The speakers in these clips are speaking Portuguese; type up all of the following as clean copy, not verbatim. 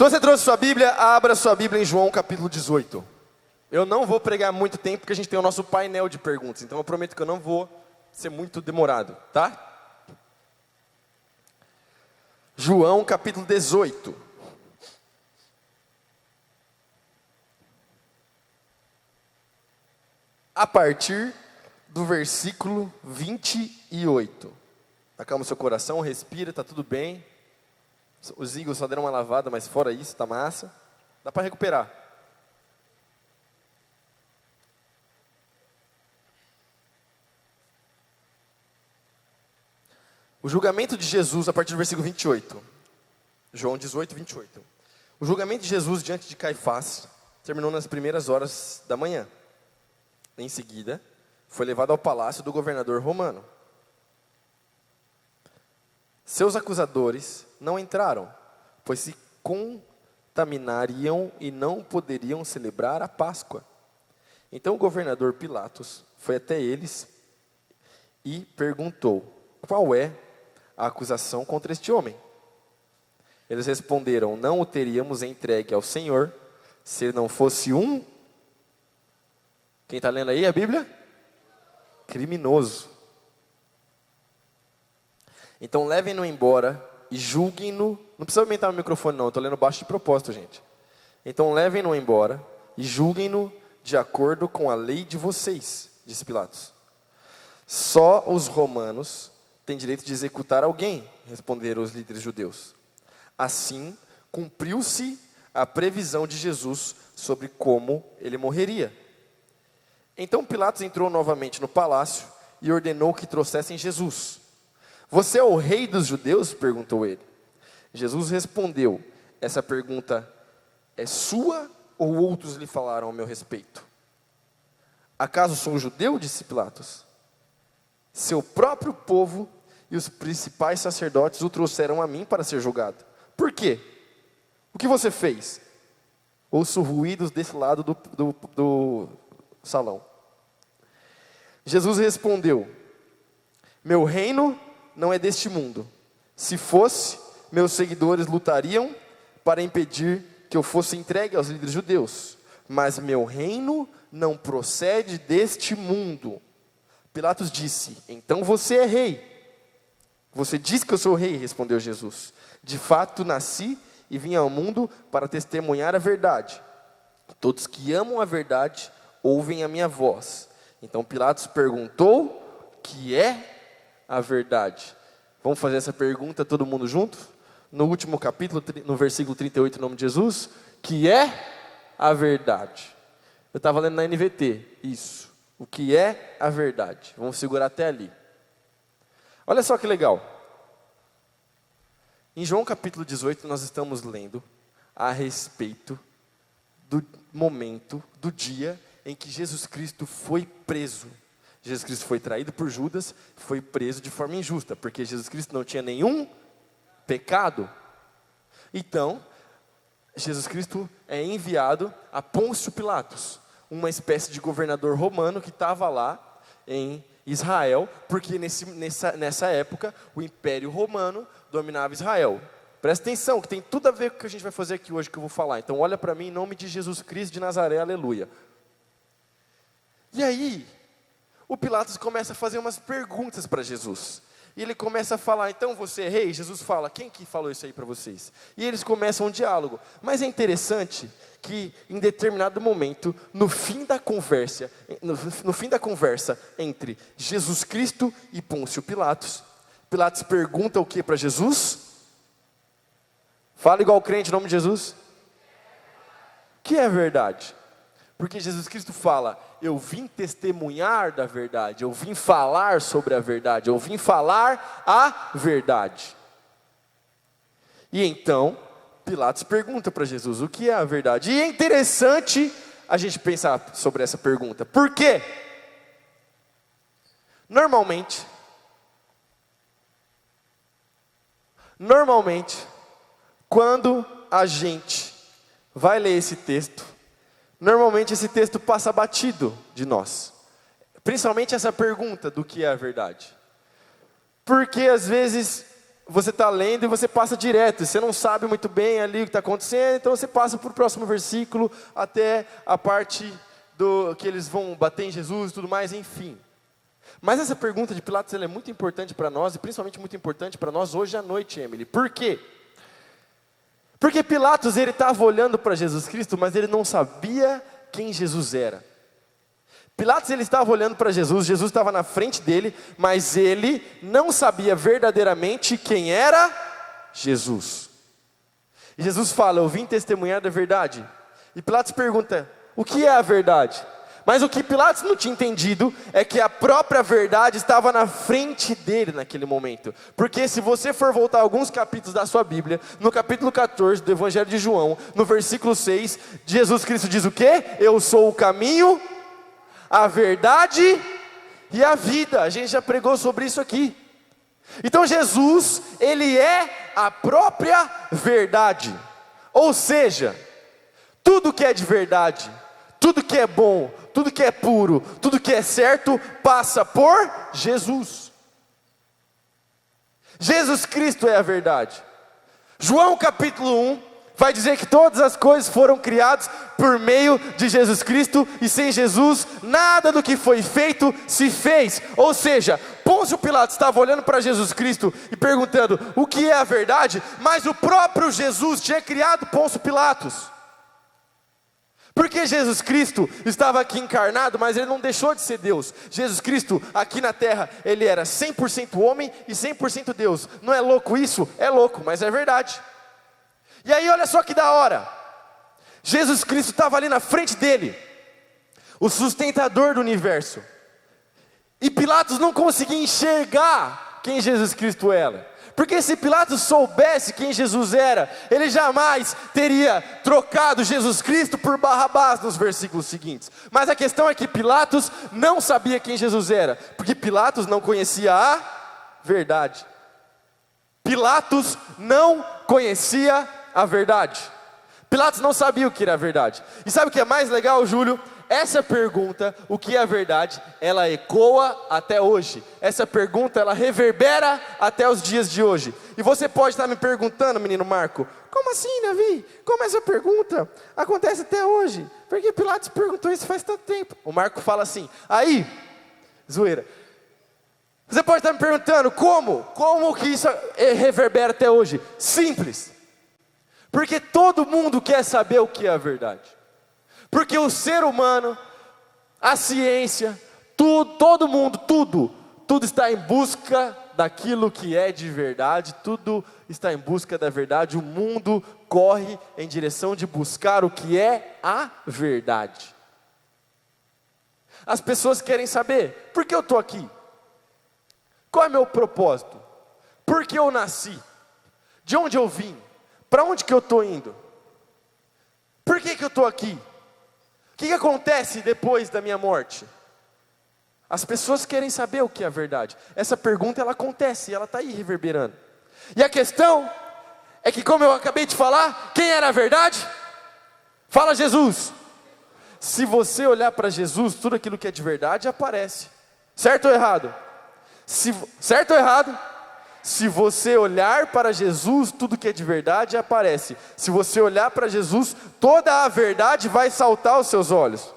Se você trouxe sua Bíblia, abra sua Bíblia em João capítulo 18. Eu não vou pregar muito tempo porque a gente tem o nosso painel de perguntas. Então eu prometo que eu não vou ser muito demorado, tá? João capítulo 18. A partir do versículo 28. Acalma o seu coração, respira, tá tudo bem. Os Eagles só deram uma lavada, mas fora isso, tá massa. Dá para recuperar. O julgamento de Jesus, a partir do versículo 28. João 18, 28. O julgamento de Jesus diante de Caifás terminou nas primeiras horas da manhã. Em seguida, foi levado ao palácio do governador romano. Seus acusadores não entraram, pois se contaminariam e não poderiam celebrar a Páscoa. Então o governador Pilatos foi até eles e perguntou: qual é a acusação contra este homem? Eles responderam: não o teríamos entregue ao Senhor, se ele não fosse um... Quem está lendo aí a Bíblia? Criminoso. Então levem-no embora e julguem-no. Não precisa aumentar o microfone não, eu estou lendo baixo de propósito, gente. Então levem-no embora e julguem-no de acordo com a lei de vocês, disse Pilatos. Só os romanos têm direito de executar alguém, responderam os líderes judeus. Assim, cumpriu-se a previsão de Jesus sobre como ele morreria. Então Pilatos entrou novamente no palácio e ordenou que trouxessem Jesus. Você é o rei dos judeus? Perguntou ele. Jesus respondeu: essa pergunta é sua ou outros lhe falaram a meu respeito? Acaso sou judeu? Disse Pilatos. Seu próprio povo e os principais sacerdotes o trouxeram a mim para ser julgado. Por quê? O que você fez? Ouço ruídos desse lado do salão. Jesus respondeu: meu reino não é deste mundo. Se fosse, meus seguidores lutariam para impedir que eu fosse entregue aos líderes judeus. Mas meu reino não procede deste mundo. Pilatos disse: então você é rei. Você diz que eu sou rei, respondeu Jesus. De fato nasci e vim ao mundo para testemunhar a verdade. Todos que amam a verdade ouvem a minha voz. Então Pilatos perguntou: que é a verdade? Vamos fazer essa pergunta todo mundo junto? No último capítulo, no versículo 38, em nome de Jesus: que é a verdade? Eu estava lendo na NVT, isso. O que é a verdade? Vamos segurar até ali. Olha só que legal. Em João capítulo 18, nós estamos lendo a respeito do momento, do dia em que Jesus Cristo foi preso. Jesus Cristo foi traído por Judas, foi preso de forma injusta, porque Jesus Cristo não tinha nenhum pecado. Então, Jesus Cristo é enviado a Pôncio Pilatos, uma espécie de governador romano que estava lá em Israel, porque nessa época o Império Romano dominava Israel. Presta atenção, que tem tudo a ver com o que a gente vai fazer aqui hoje, que eu vou falar. Então olha para mim em nome de Jesus Cristo de Nazaré, aleluia. E aí, o Pilatos começa a fazer umas perguntas para Jesus. E ele começa a falar: então você é rei? Jesus fala: quem que falou isso aí para vocês? E eles começam um diálogo. Mas é interessante que em determinado momento, no fim da conversa entre Jesus Cristo e Pôncio Pilatos, Pilatos pergunta o que para Jesus? Fala igual crente em nome de Jesus. O que é verdade? Porque Jesus Cristo fala: eu vim testemunhar da verdade, eu vim falar sobre a verdade, eu vim falar a verdade. E então, Pilatos pergunta para Jesus: o que é a verdade? E é interessante a gente pensar sobre essa pergunta. Por quê? Normalmente, quando a gente vai ler esse texto, normalmente esse texto passa batido de nós. Principalmente essa pergunta do que é a verdade. Porque às vezes você está lendo e você passa direto, você não sabe muito bem ali o que está acontecendo, então você passa para o próximo versículo, até a parte que eles vão bater em Jesus e tudo mais, enfim. Mas essa pergunta de Pilatos ela é muito importante para nós, e principalmente muito importante para nós hoje à noite, Emily. Por quê? Porque Pilatos ele estava olhando para Jesus Cristo, mas ele não sabia quem Jesus era. Pilatos ele estava olhando para Jesus, Jesus estava na frente dele, mas ele não sabia verdadeiramente quem era Jesus. E Jesus fala, eu vim testemunhar da verdade. E Pilatos pergunta, o que é a verdade? Mas o que Pilatos não tinha entendido é que a própria verdade estava na frente dele naquele momento. Porque se você for voltar alguns capítulos da sua Bíblia, no capítulo 14 do Evangelho de João, no versículo 6, Jesus Cristo diz o quê? Eu sou o caminho, a verdade e a vida. A gente já pregou sobre isso aqui. Então Jesus, ele é a própria verdade. Ou seja, tudo que é de verdade, tudo que é bom, tudo que é puro, tudo que é certo, passa por Jesus. Jesus Cristo é a verdade. João capítulo 1 vai dizer que todas as coisas foram criadas por meio de Jesus Cristo, e sem Jesus, nada do que foi feito se fez. Ou seja, Pôncio Pilatos estava olhando para Jesus Cristo e perguntando, o que é a verdade? Mas o próprio Jesus tinha criado Pôncio Pilatos. Porque Jesus Cristo estava aqui encarnado, mas ele não deixou de ser Deus. Jesus Cristo aqui na terra, ele era 100% homem e 100% Deus. Não é louco isso? É louco, mas é verdade. E aí olha só que da hora, Jesus Cristo estava ali na frente dele, o sustentador do universo. E Pilatos não conseguia enxergar quem Jesus Cristo era. Porque se Pilatos soubesse quem Jesus era, ele jamais teria trocado Jesus Cristo por Barrabás nos versículos seguintes. Mas a questão é que Pilatos não sabia quem Jesus era, porque Pilatos não conhecia a verdade. Pilatos não conhecia a verdade. Pilatos não sabia o que era a verdade. E sabe o que é mais legal, Júlio? Essa pergunta, o que é a verdade, ela ecoa até hoje. Essa pergunta, ela reverbera até os dias de hoje. E você pode estar me perguntando, menino Marco, como assim, Davi? Como essa pergunta acontece até hoje? Porque Pilatos perguntou isso faz tanto tempo. O Marco fala assim, aí, zoeira. Você pode estar me perguntando, como? Como que isso reverbera até hoje? Simples. Porque todo mundo quer saber o que é a verdade. Porque o ser humano, a ciência, todo mundo, tudo está em busca daquilo que é de verdade, tudo está em busca da verdade, o mundo corre em direção de buscar o que é a verdade. As pessoas querem saber, por que eu estou aqui? Qual é meu propósito? Por que eu nasci? De onde eu vim? Para onde que eu estou indo? Por que eu estou aqui? O que acontece depois da minha morte? As pessoas querem saber o que é a verdade. Essa pergunta ela acontece, ela está aí reverberando. E a questão é que, como eu acabei de falar, quem era a verdade? Fala Jesus. Se você olhar para Jesus, tudo aquilo que é de verdade aparece. Certo ou errado? Certo ou errado? Se você olhar para Jesus, tudo que é de verdade aparece. Se você olhar para Jesus, toda a verdade vai saltar aos seus olhos.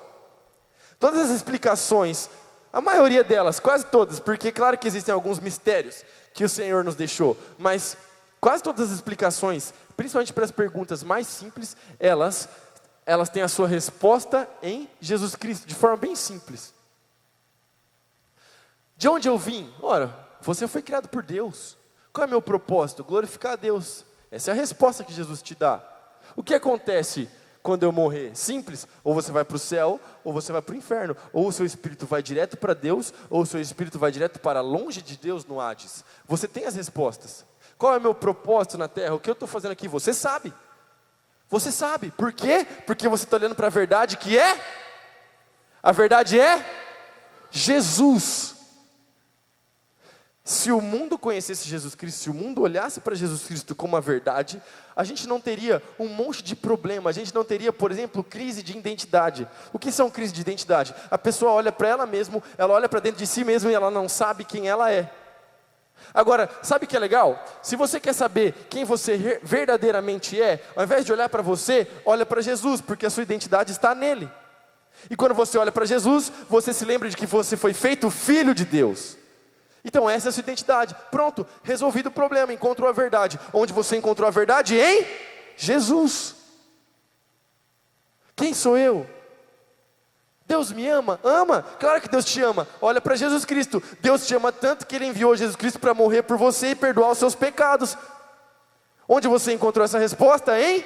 Todas as explicações, a maioria delas, quase todas, porque claro que existem alguns mistérios que o Senhor nos deixou, mas quase todas as explicações, principalmente para as perguntas mais simples, elas têm a sua resposta em Jesus Cristo, de forma bem simples. De onde eu vim? Ora, você foi criado por Deus. Qual é o meu propósito? Glorificar a Deus. Essa é a resposta que Jesus te dá. O que acontece quando eu morrer? Simples. Ou você vai para o céu, ou você vai para o inferno. Ou o seu espírito vai direto para Deus, ou o seu espírito vai direto para longe de Deus no Hades. Você tem as respostas. Qual é o meu propósito na terra? O que eu estou fazendo aqui? Você sabe. Você sabe. Por quê? Porque você está olhando para a verdade que é? A verdade é Jesus. Se o mundo conhecesse Jesus Cristo, se o mundo olhasse para Jesus Cristo como a verdade, a gente não teria um monte de problema, a gente não teria, por exemplo, crise de identidade. O que são crises de identidade? A pessoa olha para ela mesma, ela olha para dentro de si mesma e ela não sabe quem ela é. Agora, sabe o que é legal? Se você quer saber quem você verdadeiramente é, ao invés de olhar para você, olha para Jesus, porque a sua identidade está nele. E quando você olha para Jesus, você se lembra de que você foi feito filho de Deus. Então essa é a sua identidade. Pronto, resolvido o problema, encontrou a verdade. Onde você encontrou a verdade? Em Jesus. Quem sou eu? Deus me ama? Ama? Claro que Deus te ama. Olha para Jesus Cristo. Deus te ama tanto que Ele enviou Jesus Cristo para morrer por você e perdoar os seus pecados. Onde você encontrou essa resposta? Hein?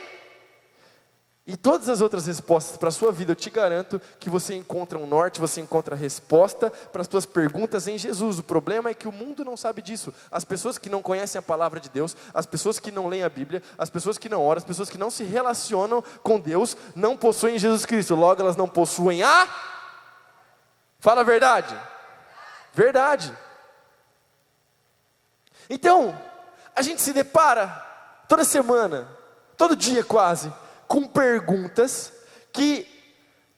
E todas as outras respostas para a sua vida, eu te garanto que você encontra um norte, você encontra a resposta para as suas perguntas em Jesus. O problema é que o mundo não sabe disso. As pessoas que não conhecem a palavra de Deus, as pessoas que não leem a Bíblia, as pessoas que não oram, as pessoas que não se relacionam com Deus, não possuem Jesus Cristo. Logo, elas não possuem a... Fala a verdade. Verdade. Então, a gente se depara toda semana, todo dia quase, com perguntas que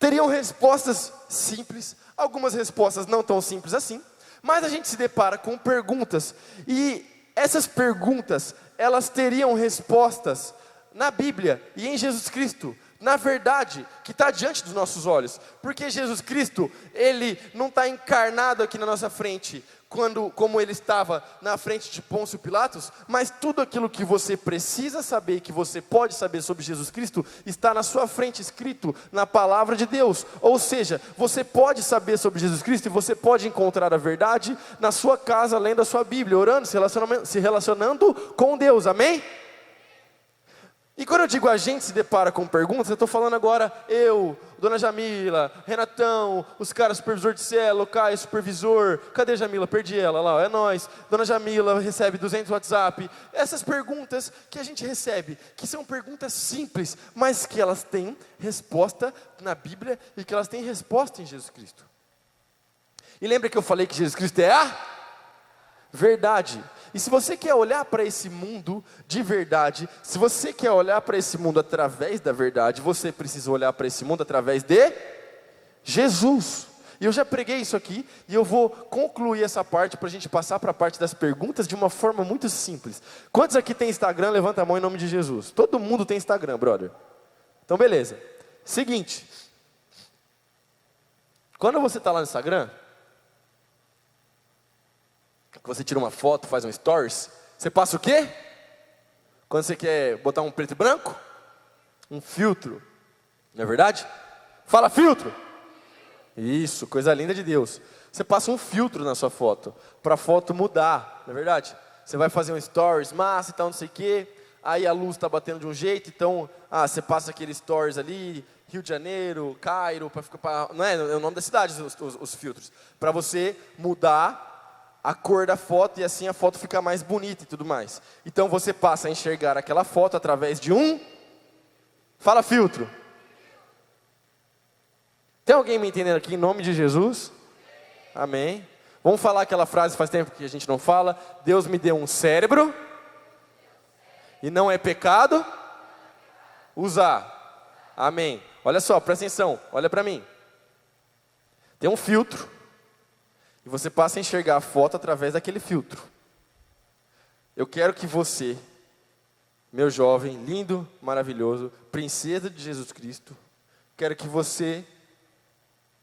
teriam respostas simples, algumas respostas não tão simples assim, mas a gente se depara com perguntas, e essas perguntas, elas teriam respostas na Bíblia e em Jesus Cristo, na verdade, que está diante dos nossos olhos, porque Jesus Cristo, Ele não está encarnado aqui na nossa frente, como Ele estava na frente de Pôncio Pilatos, mas tudo aquilo que você precisa saber, que você pode saber sobre Jesus Cristo, está na sua frente, escrito na palavra de Deus. Ou seja, você pode saber sobre Jesus Cristo, e você pode encontrar a verdade na sua casa, lendo a sua Bíblia, orando, se relacionando com Deus, amém? E quando eu digo a gente se depara com perguntas, eu estou falando agora eu, Dona Jamila, Renatão, os caras supervisor de célula, o Caio supervisor, cadê a Jamila? Perdi ela lá, é nós. Dona Jamila recebe 200 WhatsApp. Essas perguntas que a gente recebe, que são perguntas simples, mas que elas têm resposta na Bíblia e que elas têm resposta em Jesus Cristo. E lembra que eu falei que Jesus Cristo é a verdade. E se você quer olhar para esse mundo de verdade, se você quer olhar para esse mundo através da verdade, você precisa olhar para esse mundo através de Jesus. E eu já preguei isso aqui, e eu vou concluir essa parte para a gente passar para a parte das perguntas de uma forma muito simples. Quantos aqui tem Instagram? Levanta a mão em nome de Jesus. Todo mundo tem Instagram, brother. Então beleza. Seguinte. Quando você está lá no Instagram, que você tira uma foto, faz um stories, você passa o quê? Quando você quer botar um preto e branco? Um filtro, não é verdade? Fala filtro! Isso, coisa linda de Deus. Você passa um filtro na sua foto, para a foto mudar, não é verdade? Você vai fazer um stories, massa e tal, não sei o quê, aí a luz está batendo de um jeito, então, você passa aquele stories ali, Rio de Janeiro, Cairo, para ficar, não é o nome da cidade, os filtros, para você mudar a cor da foto e assim a foto fica mais bonita e tudo mais. Então você passa a enxergar aquela foto através de um... Fala filtro. Tem alguém me entendendo aqui em nome de Jesus? Amém. Vamos falar aquela frase, faz tempo que a gente não fala. Deus me deu um cérebro e não é pecado usar. Amém. Olha só, presta atenção, olha para mim. Tem um filtro. E você passa a enxergar a foto através daquele filtro. Eu quero que você, meu jovem, lindo, maravilhoso, princesa de Jesus Cristo, quero que você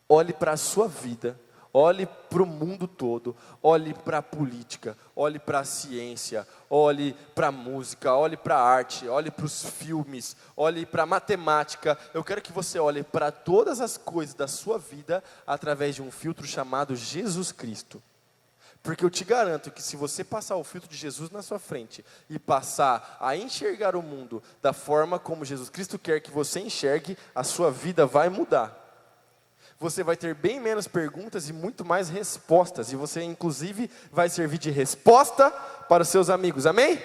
olhe para a sua vida, olhe para o mundo todo, olhe para a política, olhe para a ciência, olhe para a música, olhe para a arte, olhe para os filmes, olhe para a matemática. Eu quero que você olhe para todas as coisas da sua vida através de um filtro chamado Jesus Cristo. Porque eu te garanto que se você passar o filtro de Jesus na sua frente e passar a enxergar o mundo da forma como Jesus Cristo quer que você enxergue, a sua vida vai mudar. Você vai ter bem menos perguntas e muito mais respostas. E você, inclusive, vai servir de resposta para os seus amigos. Amém?